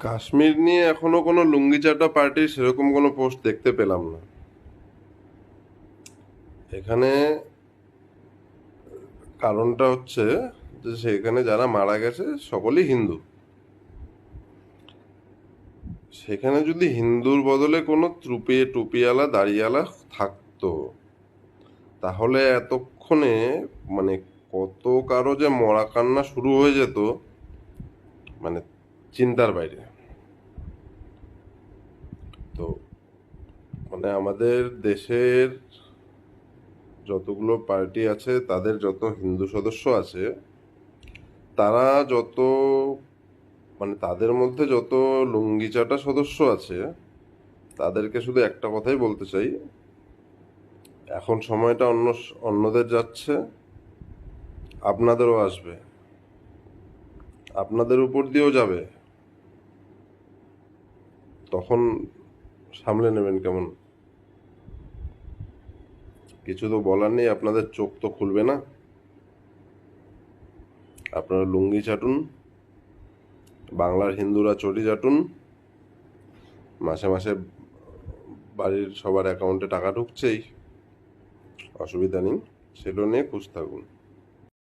কাশ্মীর নিয়ে এখনো কোনো লুঙ্গি চাটা পার্টির সেরকম কোনো পোস্ট দেখতে পেলাম না। এখানে কারণটা হচ্ছে যে সেখানে যারা মারা গেছে সকলেই হিন্দু। সেখানে যদি হিন্দুর বদলে কোনো টুপিওয়ালা দাড়িওয়ালা থাকতো তাহলে এতক্ষণে মানে কত কারো যে মরা কান্না শুরু হয়ে যেত, মানে চিন্তার বাইরে। তো মানে আমাদের দেশের যতগুলো পার্টি আছে তাদের যত হিন্দু সদস্য আছে তারা যত মানে তাদের মধ্যে যত লুঙ্গি চাটা সদস্য আছে তাদেরকে শুধু একটা কথাই বলতে চাই, এখন সময়টা অন্যদের যাচ্ছে, আপনাদেরও আসবে, আপনাদের উপর দিয়েও যাবে, তখন সামলে নেবেন কেমন? কিছু তো বলার নেই, আপনাদের চোখ তো খুলবে না। আপনারা লুঙ্গি চাটুন, বাংলার হিন্দুরা চটি চাটুন, মাসে মাসে বাড়ির সবার অ্যাকাউন্টে টাকা ঢুকছেই, অসুবিধা নেই, সেটা নিয়ে খুশ থাকুন।